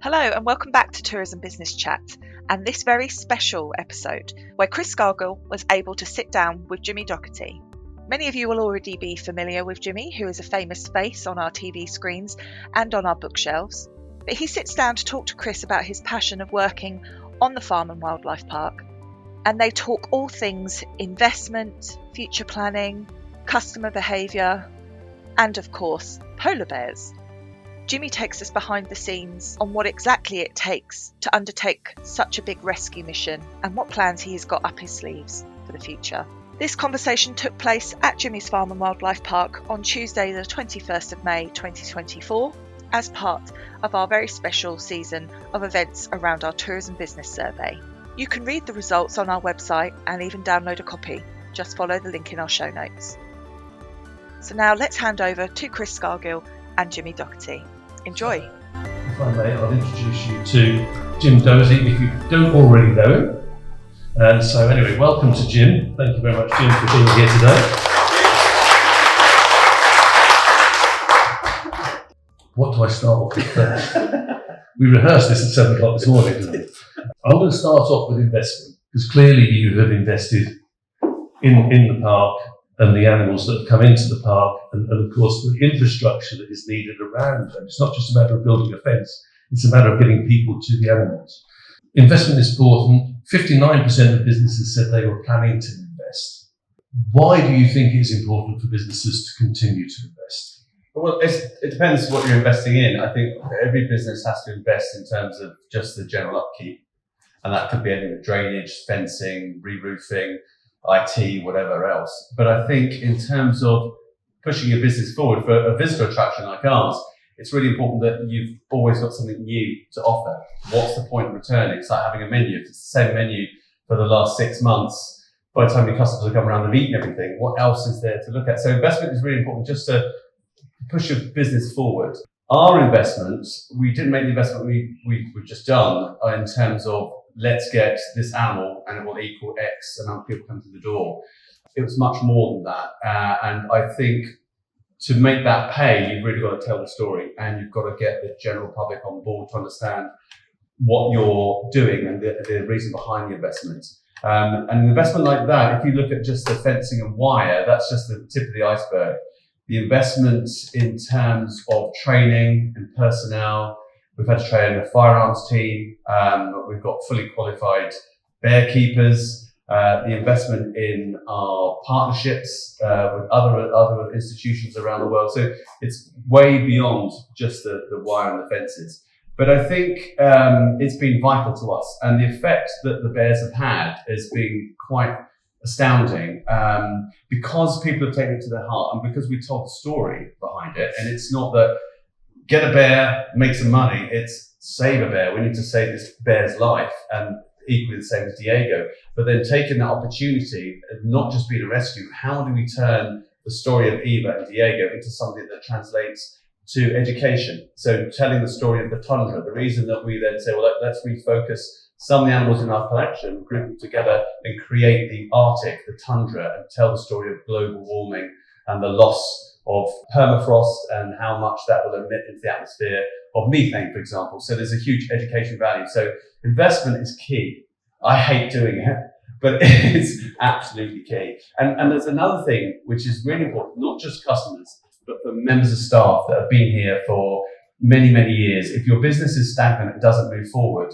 Hello and welcome back to Tourism Business Chat and this very special episode where Chris Scargill was able to sit down with Jimmy Doherty. Many of you will already be familiar with Jimmy, who is a famous face on our TV screens and on our bookshelves. But he sits down to talk to Chris about his passion of working on the farm and wildlife park. And they talk all things investment, future planning, customer behaviour, and of course, polar bears. Jimmy takes us behind the scenes on what exactly it takes to undertake such a big rescue mission and what plans he has got up his sleeves for the future. This conversation took place at Jimmy's Farm and Wildlife Park on Tuesday the 21st of May 2024 as part of our very special season of events around our Tourism Business Survey. You can read the results on our website and even download a copy. Just follow the link in our show notes. So now let's hand over to Chris Scargill and Jimmy Doherty. Enjoy. If I may, I'll introduce you to Jim Doherty if you don't already know him. And so anyway, welcome to Jim. Thank you very much, Jim, for being here today. What do I start off with first? We rehearsed this at 7 o'clock this morning, didn't we? I'm going to start off with investment, because clearly you have invested in the park and the animals that have come into the park, and of course the infrastructure that is needed around them. It's not just a matter of building a fence, it's a matter of getting people to the animals. Investment is important. 59% of businesses said they were planning to invest. Why do you think it's important for businesses to continue to invest? Well, it depends what you're investing in. I think every business has to invest in terms of just the general upkeep, and that could be anything with drainage, fencing, re-roofing, IT, whatever else. But I think in terms of pushing your business forward for a visitor attraction like ours, it's really important that you've always got something new to offer. What's the point of returning? It's like having a menu. If it's the same menu for the last 6 months, by the time your customers have come around, they've eaten everything. What else is there to look at? So investment is really important just to push your business forward. Our investments, we didn't make the investment we've just done in terms of let's get this animal and it will equal X amount of people come to the door. It was much more than that. And I think to make that pay, you've really got to tell the story and you've got to get the general public on board to understand what you're doing and the reason behind the investment. And an investment like that, if you look at just the fencing and wire, that's just the tip of the iceberg. The investments in terms of training and personnel, we've had to train a firearms team. We've got fully qualified bear keepers. The investment in our partnerships with other institutions around the world. So it's way beyond just the wire and the fences. But I think it's been vital to us, and the effect that the bears have had has been quite astounding because people have taken it to their heart and because we told the story behind it. And it's not that get a bear, make some money. It's save a bear. We need to save this bear's life, and equally the same as Diego. But then taking that opportunity, not just being a rescue, how do we turn the story of Eva and Diego into something that translates to education? So telling the story of the tundra, the reason that we then say, well, let's refocus some of the animals in our collection, group them together and create the Arctic, the tundra, and tell the story of global warming and the loss of permafrost and how much that will emit into the atmosphere of methane, for example. So there's a huge education value. So investment is key. I hate doing it, but it's absolutely key. And there's another thing which is really important, not just customers, but for members of staff that have been here for many, many years. If your business is stagnant and doesn't move forward,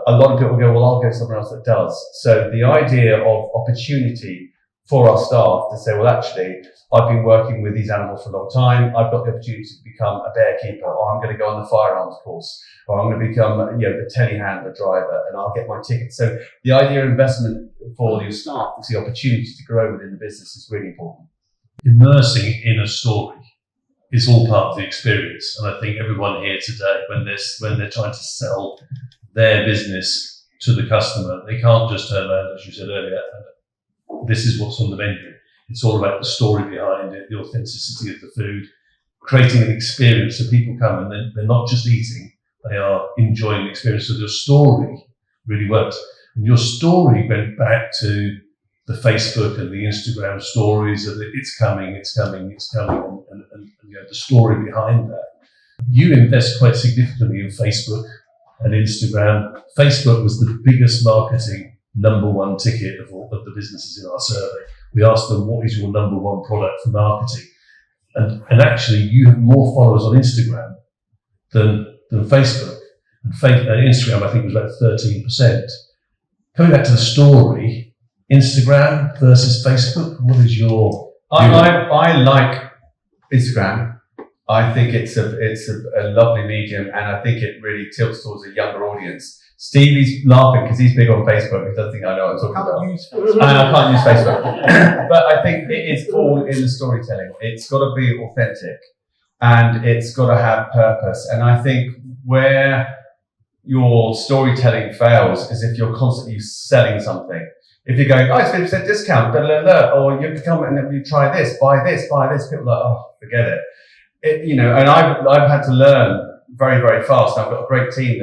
a lot of people go, well, I'll go somewhere else that does. So the idea of opportunity for our staff to say, well, actually, I've been working with these animals for a long time. I've got the opportunity to become a bear keeper, or I'm going to go on the firearms course, or I'm going to become, the telehandler driver, and I'll get my ticket. So the idea of investment for your staff is the opportunity to grow within the business is really important. Immersing in a story is all part of the experience, and I think everyone here today, when they're trying to sell their business to the customer, they can't just turn around, as you said earlier, and this is what's on the menu. It's all about the story behind it, the authenticity of the food, creating an experience so people come and they're not just eating, they are enjoying the experience. So your story really works. And your story went back to the Facebook and the Instagram stories of it's coming, and the story behind that. You invest quite significantly in Facebook and Instagram. Facebook was the biggest marketing number one ticket of all of the businesses in our survey. We asked them, what is your number one product for marketing? And actually, you have more followers on Instagram than Facebook. And Instagram, I think, was about 13%. Coming back to the story, Instagram versus Facebook, what is your... I like Instagram. I think it's a lovely medium, and I think it really tilts towards a younger audience. Stevie's laughing because he's big on Facebook. He doesn't think I know what I'm talking about. I can't use Facebook. But I think it is all in the storytelling. It's got to be authentic, and it's got to have purpose. And I think where your storytelling fails is if you're constantly selling something. If you're going, it's 50% discount, blah, blah, blah, or you come and then you try this, buy this, people are like, oh, forget it. And I've had to learn very, very fast. I've got a great team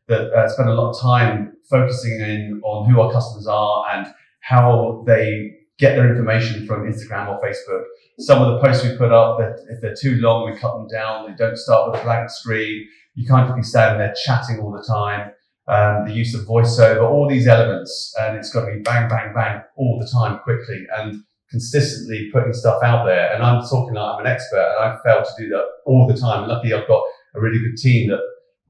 that spend a lot of time focusing in on who our customers are and how they get their information from Instagram or Facebook. Some of the posts we put up, that if they're too long, we cut them down. They don't start with a blank screen. You can't just be standing there chatting all the time. The use of voiceover, all these elements, and it's got to be bang, bang, bang all the time, quickly and consistently putting stuff out there. And I'm talking like I'm an expert, and I fail to do that all the time. Luckily, I've got a really good team that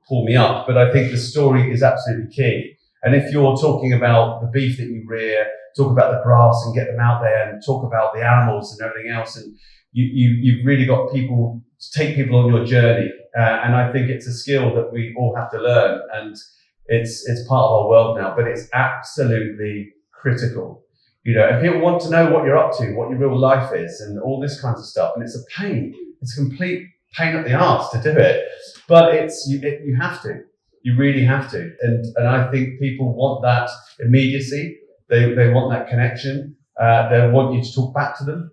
pull me up. But I think the story is absolutely key. And if you're talking about the beef that you rear, talk about the grass and get them out there, and talk about the animals and everything else, and you've really got people, take people on your journey. And I think it's a skill that we all have to learn. And it's part of our world now, but it's absolutely critical. And people want to know what you're up to, what your real life is, and all this kinds of stuff. And it's a pain. It's a complete pain up the arse to do it. But you have to. You really have to. And I think people want that immediacy. They want that connection. They want you to talk back to them.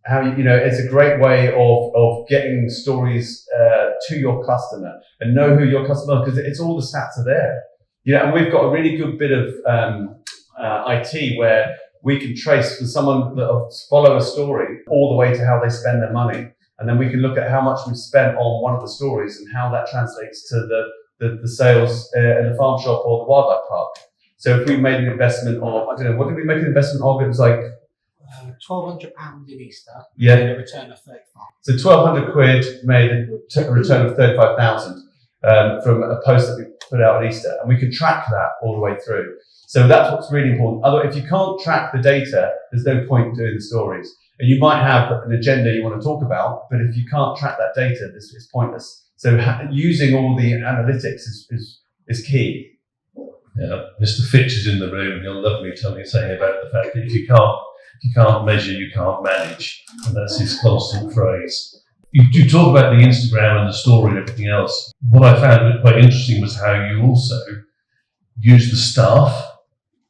It's a great way of getting stories to your customer and know who your customer is, because it's all the stats are there. And we've got a really good bit of IT where we can trace for someone that follow a story all the way to how they spend their money. And then we can look at how much we've spent on one of the stories and how that translates to the sales in the farm shop or the wildlife park. So if we made an investment of, I don't know, what did we make an investment of? It was like £1,200 in Easter. Yeah. And a return of 35. So 1,200 quid made a return of 35,000 from a post that we put out at Easter. And we can track that all the way through. So that's what's really important. Otherwise, if you can't track the data, there's no point in doing the stories. And you might have an agenda you want to talk about, but if you can't track that data, it's pointless. So using all the analytics is key. Yeah, Mr. Fitch is in the room. He'll love me saying about the fact that if you can't measure, you can't manage, and that's his constant phrase. You talk about the Instagram and the story and everything else. What I found quite interesting was how you also use the staff.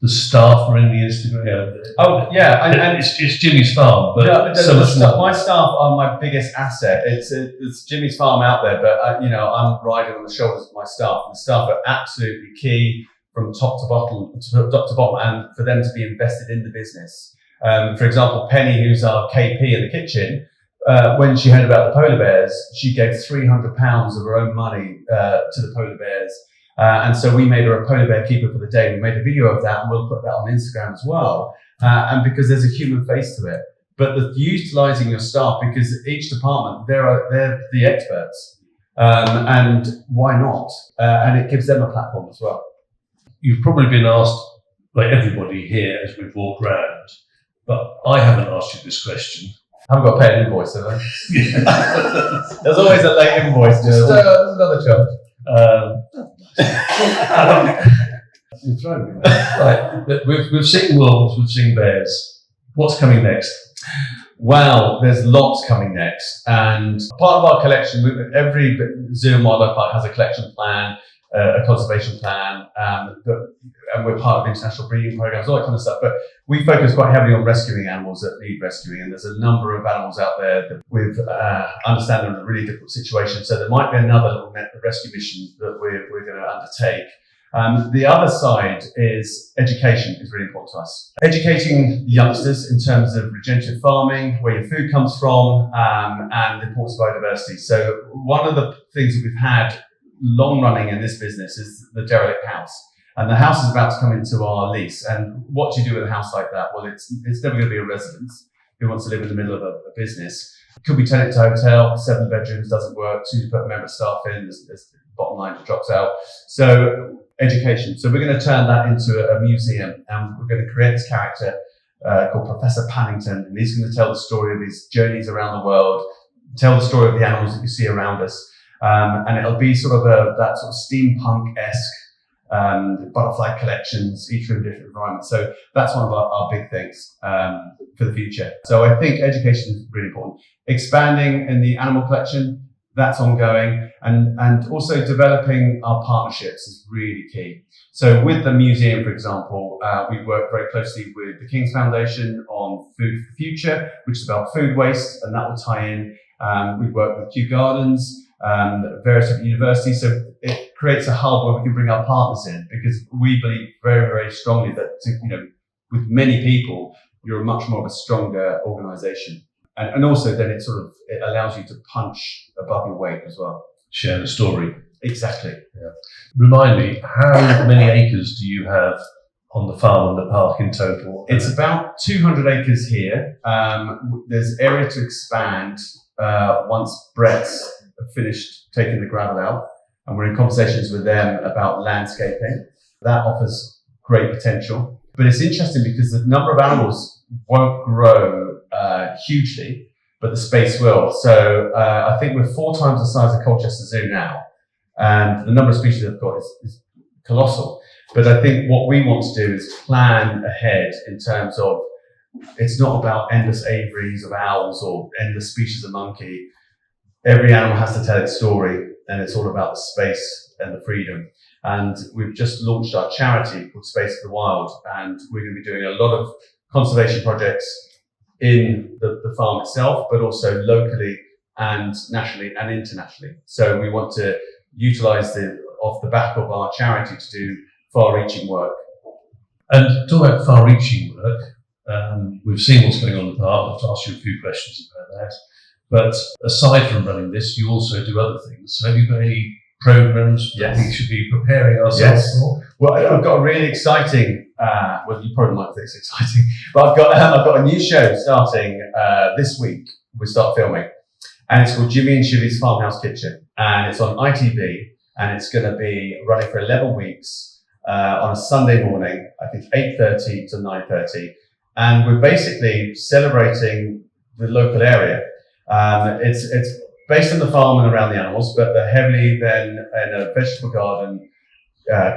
The staff are in the Instagram. Oh yeah, and it's Jimmy's farm, but my staff are my biggest asset. It's Jimmy's farm out there, but I'm riding on the shoulders of my staff. The staff are absolutely key from top to bottom, and for them to be invested in the business. For example, Penny, who's our KP in the kitchen, when she heard about the polar bears, she gave £300 of her own money to the polar bears. And so we made her a polar bear keeper for the day. We made a video of that, and we'll put that on Instagram as well. And because there's a human face to it, but utilising your staff, because each department they're the experts, and why not? And it gives them a platform as well. You've probably been asked by everybody here as we've walked round, but I haven't asked you this question. I haven't got to pay an invoice, have I? There's always a late invoice. Just there's another charge. You're throwing me. Right. We've seen wolves, we've seen bears. What's coming next? Well, there's lots coming next. And part of our collection, every zoo and wildlife park has a collection plan, a conservation plan, and we're part of the international breeding programs, all that kind of stuff. But we focus quite heavily on rescuing animals that need rescuing, and there's a number of animals out there that we've understand are in a really difficult situation. So there might be another little rescue mission that we're going to undertake. The other side is education is really important to us. Educating youngsters in terms of regenerative farming, where your food comes from, and the importance of biodiversity. So one of the things that we've had long running in this business is the derelict house. And the house is about to come into our lease. And what do you do with a house like that? Well, it's never going to be a residence. Who wants to live in the middle of a business? Could be turn it to a hotel, 7 bedrooms, doesn't work. As soon as you put a member of staff in, there's bottom line drops out. So education. So we're going to turn that into a museum, and we're going to create this character called Professor Pannington, and he's going to tell the story of his journeys around the world, tell the story of the animals that you see around us, and it'll be sort of that sort of steampunk-esque butterfly collections, each room different environments. So that's one of our big things for the future. So I think education is really important. Expanding in the animal collection, that's ongoing, and also developing our partnerships is really key. So with the museum, for example, we work very closely with the King's Foundation on Food for the Future, which is about food waste, and that will tie in. We work with Kew Gardens, various different universities. So it creates a hub where we can bring our partners in, because we believe very, very strongly that, with many people, you're much more of a stronger organisation. And also then it allows you to punch above your weight as well. Share the story. Exactly. Yeah. Remind me, how many acres do you have on the farm and the park in total? It's about 200 acres here. There's area to expand once Brett's finished taking the gravel out, and we're in conversations with them about landscaping. That offers great potential. But it's interesting because the number of animals won't grow hugely, but the space will. So I think we're 4 times the size of Colchester Zoo now, and the number of species they've got is colossal. But I think what we want to do is plan ahead in terms of, it's not about endless aviaries of owls or endless species of monkey. Every animal has to tell its story, and it's all about the space and the freedom. And we've just launched our charity called Space of the Wild, and we're going to be doing a lot of conservation projects in the farm itself, but also locally and nationally and internationally. So we want to utilise off the back of our charity to do far-reaching work. And talk about far-reaching work, we've seen what's going on in the park. I've asked you a few questions about that. But aside from running this, you also do other things. So have you got any programs that we should be preparing ourselves for? Well, I've got a really exciting, well, you probably might think it's exciting, but I've got a new show starting this week. We start filming, and it's called Jimmy and Shivy's Farmhouse Kitchen, and it's on ITV, and it's going to be running for 11 weeks on a Sunday morning, I think 8:30 to 9:30, and we're basically celebrating the local area. It's based on the farm and around the animals, but they're heavily then in a vegetable garden,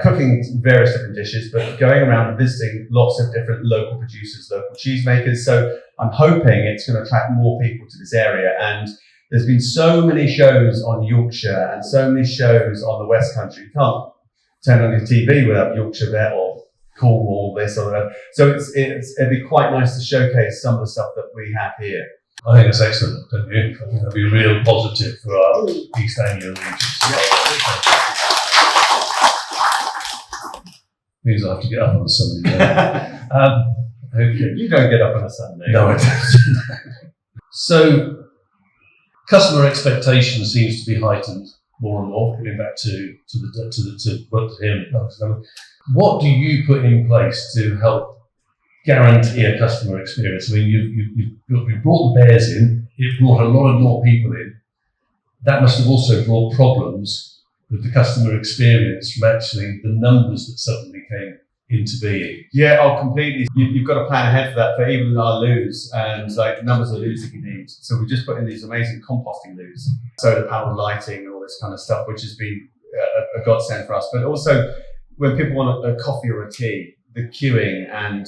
cooking various different dishes, but going around and visiting lots of different local producers, local cheesemakers. So I'm hoping it's going to attract more people to this area. And there's been so many shows on Yorkshire and so many shows on the West Country. You can't turn on your TV without Yorkshire Vet or Cornwall, this or that. So it'd be quite nice to showcase some of the stuff that we have here. I think that's excellent, don't you? I think that'd be a real positive for our East Anglia region. Means I have to get up on a Sunday. Okay. You don't get up on a Sunday. No, I don't. So, customer expectation seems to be heightened more and more. Getting back to him, what do you put in place to help guarantee a customer experience? I mean, you've brought the bears in. It brought a lot of more people in. That must have also brought problems with the customer experience from actually the numbers that suddenly came into being. Yeah, completely. You've got to plan ahead for that, for even our loos and like numbers of loos that you need. So we just put in these amazing composting loos, solar panel lighting, and all this kind of stuff, which has been a godsend for us. But also, when people want a coffee or a tea, the queuing and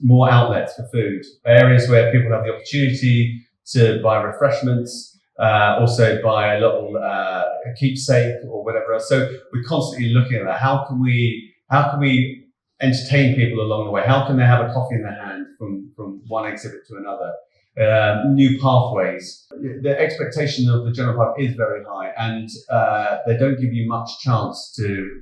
more outlets for food, areas where people have the opportunity to buy refreshments, also buy a little keepsake or whatever else. So we're constantly looking at that. How can we entertain people along the way? How can they have a coffee in their hand from one exhibit to another? New pathways. The expectation of the general public is very high, and they don't give you much chance to,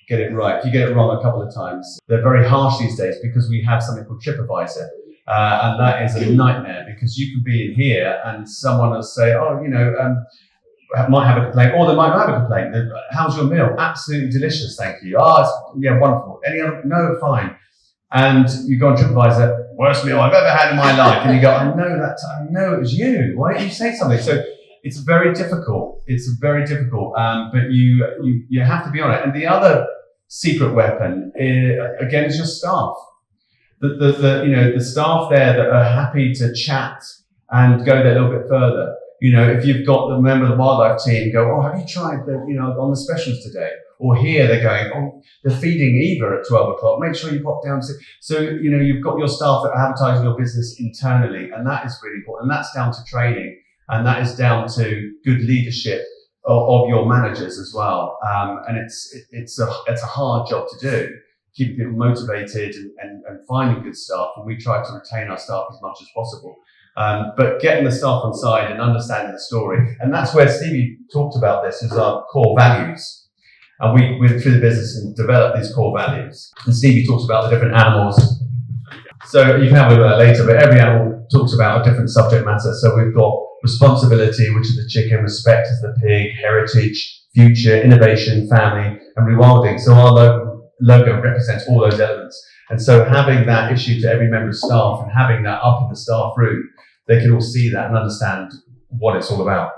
get it right. If you get it wrong a couple of times, they're very harsh these days because we have something called TripAdvisor. And that is a nightmare because you can be in here and someone will say, might have a complaint, or they might not have a complaint. How's your meal? Absolutely delicious, thank you. Yeah, wonderful. Any other? No, fine. And you go on TripAdvisor, worst meal I've ever had in my life, and you go, I know it was you. Why didn't you say something? So it's very difficult. But you have to be on it. And the other secret weapon, again, is your staff. The staff there that are happy to chat and go there a little bit further. If you've got the member of the wildlife team go, oh, have you tried on the specials today? Or here they're going, oh, they're feeding Eva at 12 o'clock. Make sure you pop down. So, you've got your staff that are advertising your business internally, and that is really important. And that's down to training, and that is down to good leadership of your managers as well. And it's a hard job to do, keeping people motivated and finding good staff. And we try to retain our staff as much as possible. But getting the staff on side and understanding the story. And that's where Stevie talked about this as our core values. And we went through the business and developed these core values. And Stevie talks about the different animals. So you can have a look at that later, but every animal talks about a different subject matter. So we've got responsibility, which is the chicken, respect is the pig, heritage, future, innovation, family, and rewilding. So our logo represents all those elements. And so having that issue to every member of staff and having that up in the staff room, they can all see that and understand what it's all about.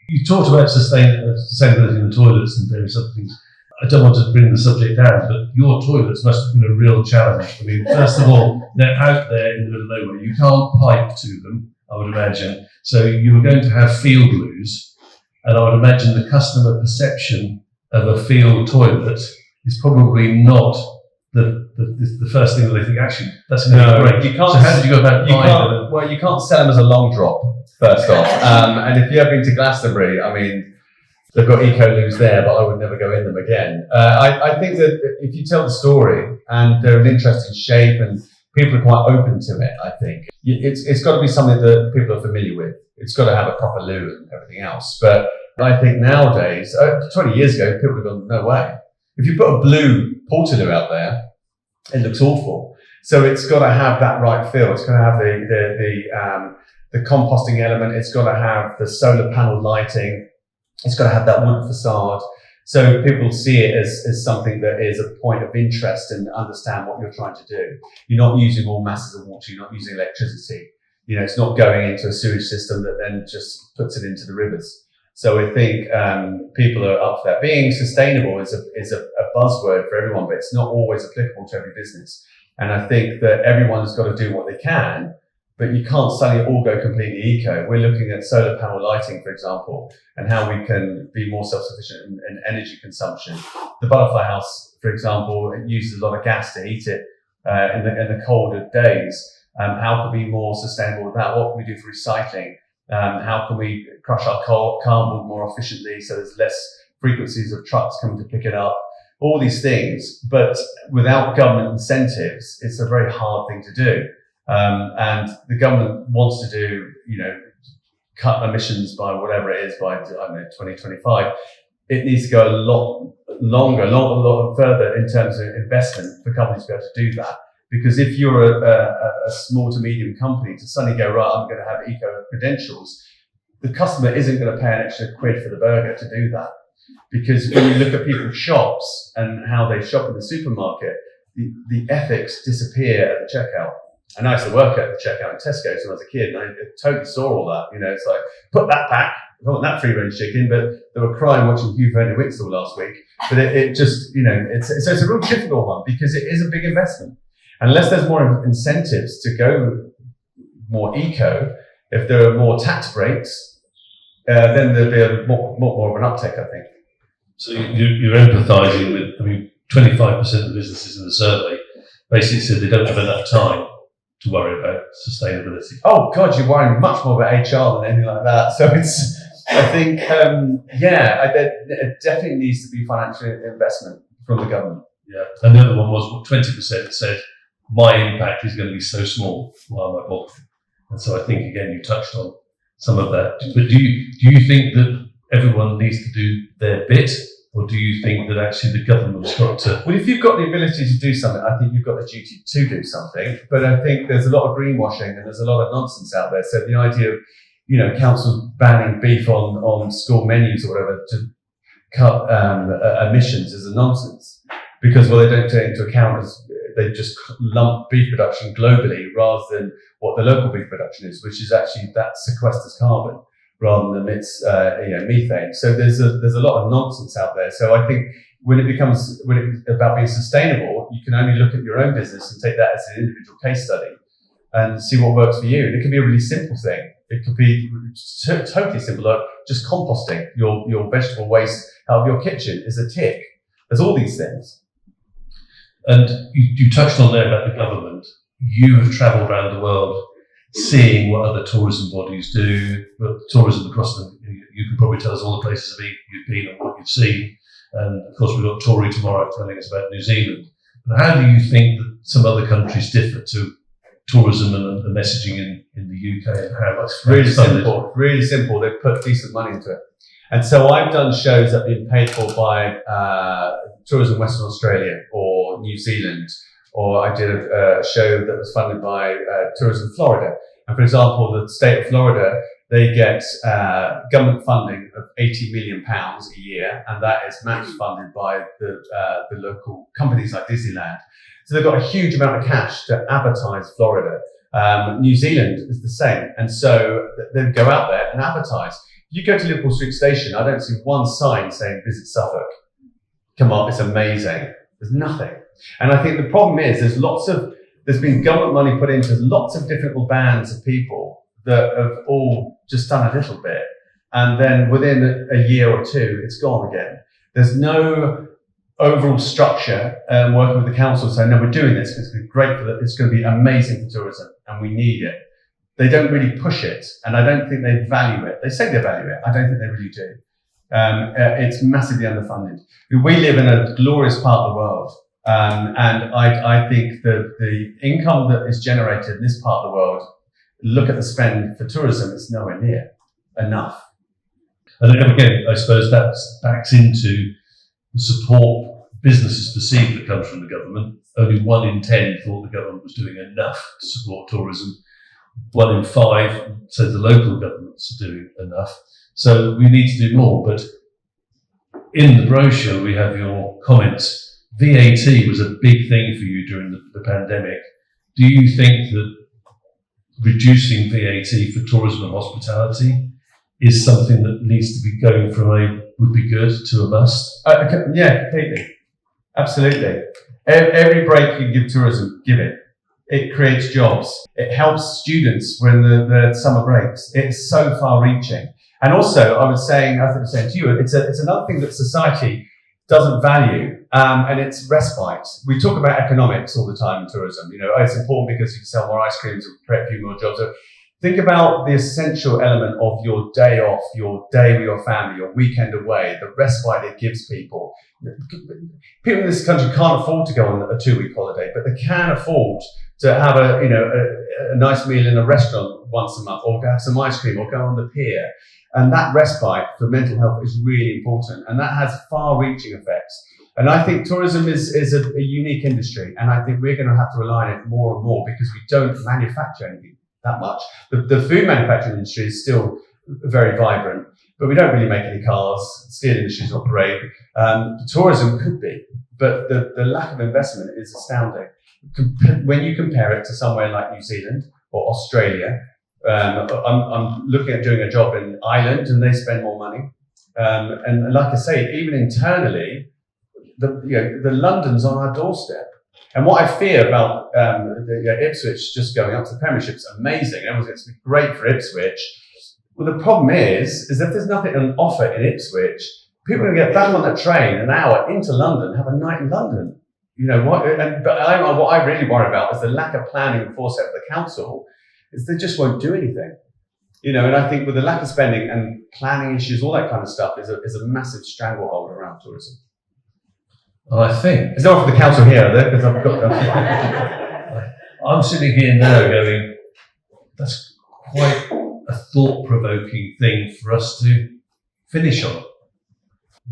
You talked about sustainability in the toilets and various other things. I don't want to bring the subject down, but your toilets must have been a real challenge. I mean, first of all, they're out there in the middle of nowhere. You can't pipe to them, I would imagine. So you were going to have field loos, and I would imagine the customer perception of a field toilet is probably not the first thing that they think, actually, that's going to be great. You can't, so how did you go about buying them? Well, you can't sell them as a long drop, first off. And if you've ever been to Glastonbury, I mean, they've got eco-loos there, but I would never go in them again. I think that if you tell the story and they're an interesting shape and people are quite open to it, I think it's got to be something that people are familiar with. It's got to have a proper loo and everything else. But I think nowadays, 20 years ago, people have gone, no way. If you put a blue Portaloo out there, it looks awful. So it's got to have that right feel. It's got to have the composting element. It's got to have the solar panel lighting. It's got to have that wood facade. So people see it as something that is a point of interest and understand what you're trying to do. You're not using all masses of water. You're not using electricity. It's not going into a sewage system that then just puts it into the rivers. So I think people are up for that. Being sustainable is a buzzword for everyone, but it's not always applicable to every business. And I think that everyone's got to do what they can, but you can't suddenly all go completely eco. We're looking at solar panel lighting, for example, and how we can be more self-sufficient in energy consumption. The Butterfly House, for example, it uses a lot of gas to heat it in the colder days. How can we be more sustainable with that? What can we do for recycling? How can we crush our cardboard more efficiently so there's less frequencies of trucks coming to pick it up? All these things, but without government incentives, it's a very hard thing to do. And the government wants to do, cut emissions by whatever it is by, 2025. It needs to go a lot longer, a lot further in terms of investment for companies to be able to do that. Because if you're a small to medium company to suddenly go, right, I'm going to have eco credentials, the customer isn't going to pay an extra £1 for the burger to do that. Because when you look at people's shops and how they shop in the supermarket, the ethics disappear at the checkout. And I used to work at the checkout in Tesco's when I was a kid, and I totally saw all that. It's like, put that back. I want that free-range chicken, but they were crying watching Hugh Vernon Wixall last week. But it just, it's a real difficult one because it is a big investment. Unless there's more incentives to go more eco, if there are more tax breaks, then there'll be more of an uptick, I think. So you're empathising with, 25% of the businesses in the survey basically said they don't have enough time to worry about sustainability. Oh God, you're worrying much more about HR than anything like that. So I think, there definitely needs to be financial investment from the government. Yeah, and the other one was 20% said, my impact is going to be so small while I bought. And so I think, again, you touched on some of that. But do you think that everyone needs to do their bit? Or do you think that actually the government's got to... Well, if you've got the ability to do something, I think you've got the duty to do something. But I think there's a lot of greenwashing and there's a lot of nonsense out there. So the idea of councils banning beef on school menus or whatever to cut emissions is a nonsense, because they don't take into account they just lump beef production globally rather than what the local beef production is, which is actually that sequesters carbon rather than emits methane. So there's a lot of nonsense out there. So I think when it's about being sustainable, you can only look at your own business and take that as an individual case study and see what works for you. And it can be a really simple thing. It could be totally simple, like just composting your vegetable waste out of your kitchen is a tick. There's all these things. And you touched on there about the government. You have travelled around the world seeing what other tourism bodies do, but tourism across you can probably tell us all the places you've been and what you've seen. And of course, we've got Doherty tomorrow telling us about New Zealand. But how do you think that some other countries differ to tourism and the messaging in the UK, and how that's really simple? They've put decent money into it. And so I've done shows that have been paid for by Tourism Western Australia or New Zealand, or I did a show that was funded by Tourism Florida. And for example, the state of Florida, they get government funding of £80 million a year, and that is match funded by the local companies like Disneyland. So they've got a huge amount of cash to advertise Florida. New Zealand is the same. And so they go out there and advertise. If you go to Liverpool Street Station, I don't see one sign saying visit Suffolk. Come on, it's amazing. There's nothing. And I think the problem is there's been government money put into lots of different little bands of people that have all just done a little bit. And then within a year or two, it's gone again. There's no overall structure working with the council saying, no, we're doing this. It's going to be great it's going to be amazing for tourism and we need it. They don't really push it, and I don't think they value it. They say they value it. I don't think they really do. It's massively underfunded. We live in a glorious part of the world, and I think the income that is generated in this part of the world, look at the spend for tourism, it's nowhere near enough. And again, I suppose that backs into the support businesses perceive that comes from the government. Only 1 in 10 thought the government was doing enough to support tourism. 1 in 5 said the local governments are doing enough. So we need to do more. But in the brochure, we have your comments. VAT was a big thing for you during the pandemic. Do you think that reducing VAT for tourism and hospitality is something that needs to be going from would be good to a must? Yeah, completely. Absolutely. Every break you give tourism, give it. It creates jobs. It helps students when the summer breaks. It's so far-reaching. And also, I was saying to you, it's another thing that society doesn't value, and it's respite. We talk about economics all the time in tourism. It's important because you can sell more ice creams and create a few more jobs. So think about the essential element of your day off, your day with your family, your weekend away, the respite it gives people. People in this country can't afford to go on a 2-week holiday, but they can afford to have a nice meal in a restaurant once a month, or have some ice cream, or go on the pier. And that respite for mental health is really important, and that has far-reaching effects. And I think tourism is a unique industry, and I think we're going to have to rely on it more and more because we don't manufacture anything that much. The food manufacturing industry is still very vibrant, but we don't really make any cars. The steel industry is not great. Tourism could be, but the lack of investment is astounding. When you compare it to somewhere like New Zealand or Australia, I'm looking at doing a job in Ireland, and they spend more money. And like I say, even internally, the London's on our doorstep. And what I fear about Ipswich just going up to the Premiership is amazing. Everyone's going to be great for Ipswich. Well, the problem is if there's nothing on offer in Ipswich, people are going to get back on that train an hour into London, have a night in London. What I really worry about is the lack of planning and foresight of the council. Is they just won't do anything. And I think with the lack of spending and planning issues, all that kind of stuff is a massive stranglehold around tourism. And I think it's not for the council here, though, because I've got. I'm sitting here now going, that's quite a thought-provoking thing for us to finish on.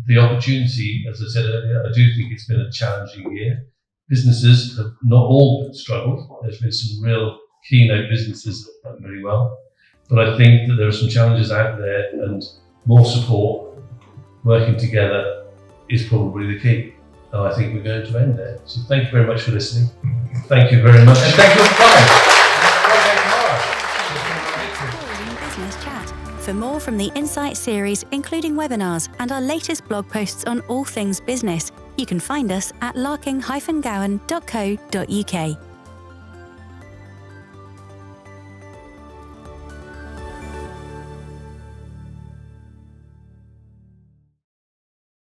The opportunity, as I said earlier, I do think it's been a challenging year. Businesses have not all struggled. There's been some real keynote businesses that have done very well. But I think that there are some challenges out there, and more support, working together, is probably the key. And I think we're going to end there. So thank you very much for listening. Thank you very much. And thank you for coming. Business Chat. For more from the Insight series, including webinars and our latest blog posts on all things business, you can find us at larking-gowan.co.uk.